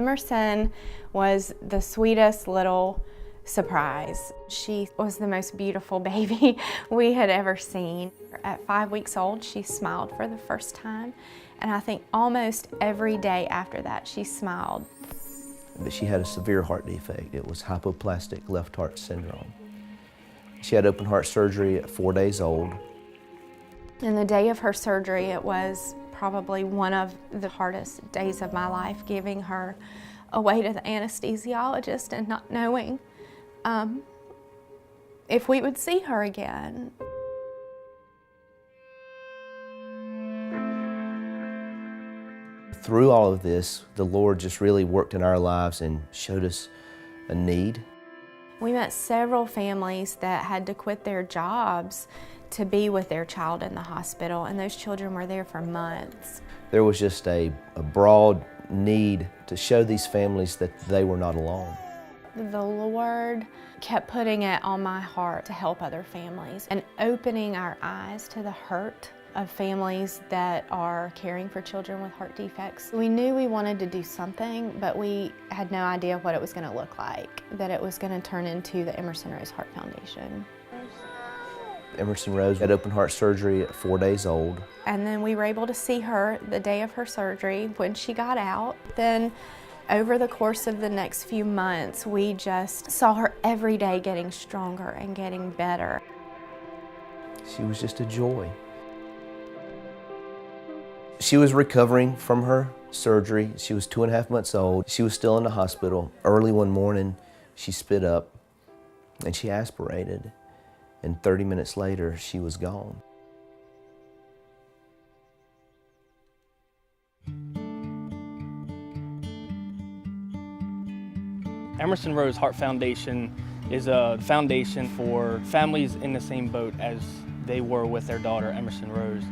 Emerson was the sweetest little surprise. She was the most beautiful baby we had ever seen. At 5 weeks old, she smiled for the first time, and I think almost every day after that, she smiled. But she had a severe heart defect. It was hypoplastic left heart syndrome. She had open heart surgery at 4 days old. And the day of her surgery, it was probably one of the hardest days of my life, giving her away to the anesthesiologist and not knowing if we would see her again. Through all of this, the Lord just really worked in our lives and showed us a need. We met several families that had to quit their jobs to be with their child in the hospital, and those children were there for months. There was just a broad need to show these families that they were not alone. The Lord kept putting it on my heart to help other families and opening our eyes to the hurt of families that are caring for children with heart defects. We knew we wanted to do something, but we had no idea what it was going to look like, that it was going to turn into the Emerson Rose Heart Foundation. Emerson Rose had open heart surgery at 4 days old. And then we were able to see her the day of her surgery when she got out. Then over the course of the next few months, we just saw her every day getting stronger and getting better. She was just a joy. She was recovering from her surgery. She was 2.5 months old. She was still in the hospital. Early one morning, she spit up and she aspirated. And 30 minutes later, she was gone. Emerson Rose Heart Foundation is a foundation for families in the same boat as they were with their daughter, Emerson Rose,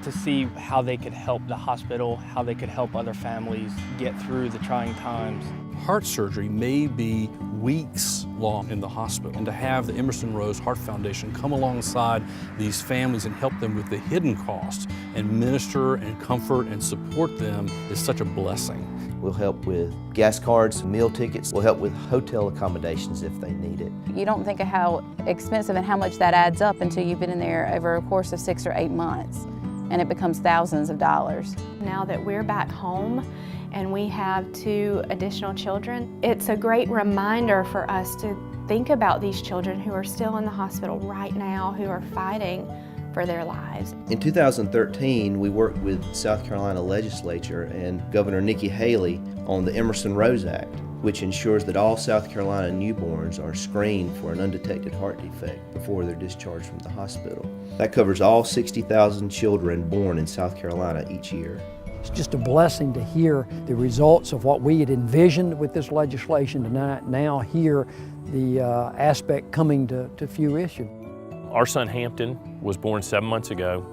to see how they could help the hospital, how they could help other families get through the trying times. Heart surgery may be weeks long in the hospital, and to have the Emerson Rose Heart Foundation come alongside these families and help them with the hidden costs and minister and comfort and support them is such a blessing. We'll help with gas cards, meal tickets. We'll help with hotel accommodations if they need it. You don't think of how expensive and how much that adds up until you've been in there over a course of 6 or 8 months, and it becomes thousands of dollars. Now that we're back home and we have 2 additional children, it's a great reminder for us to think about these children who are still in the hospital right now, who are fighting for their lives. In 2013, we worked with South Carolina legislature and Governor Nikki Haley on the Emerson Rose Act, which ensures that all South Carolina newborns are screened for an undetected heart defect before they're discharged from the hospital. That covers all 60,000 children born in South Carolina each year. It's just a blessing to hear the results of what we had envisioned with this legislation tonight, now hear the aspect coming to fruition. Our son Hampton was born 7 months ago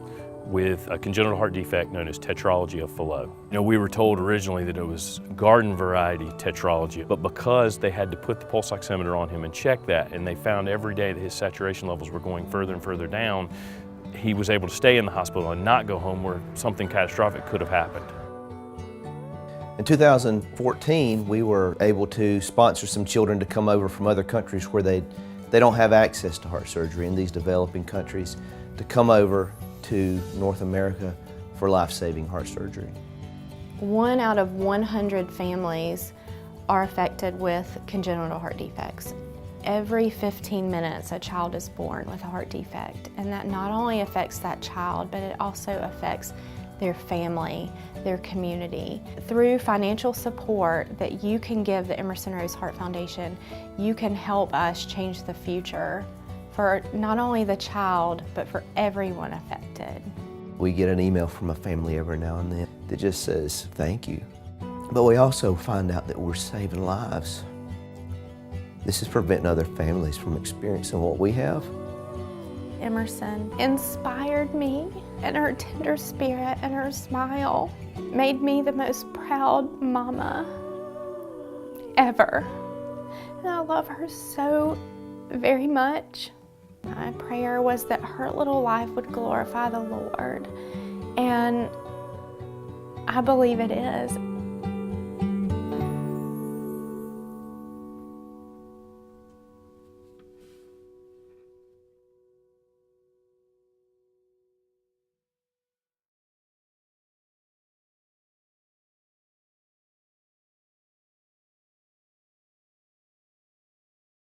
with a congenital heart defect known as tetralogy of Fallot. You know, we were told originally that it was garden variety tetralogy, but because they had to put the pulse oximeter on him and check that, and they found every day that his saturation levels were going further and further down, he was able to stay in the hospital and not go home where something catastrophic could have happened. In 2014, we were able to sponsor some children to come over from other countries where they don't have access to heart surgery in these developing countries, to come over to North America for life-saving heart surgery. 1 out of 100 families are affected with congenital heart defects. Every 15 minutes, a child is born with a heart defect, and that not only affects that child, but it also affects their family, their community. Through financial support that you can give the Emerson Rose Heart Foundation, you can help us change the future for not only the child, but for everyone affected. We get an email from a family every now and then that just says, thank you. But we also find out that we're saving lives. This is preventing other families from experiencing what we have. Emerson inspired me, and her tender spirit and her smile made me the most proud mama ever. And I love her so very much. My prayer was that her little life would glorify the Lord, and I believe it is.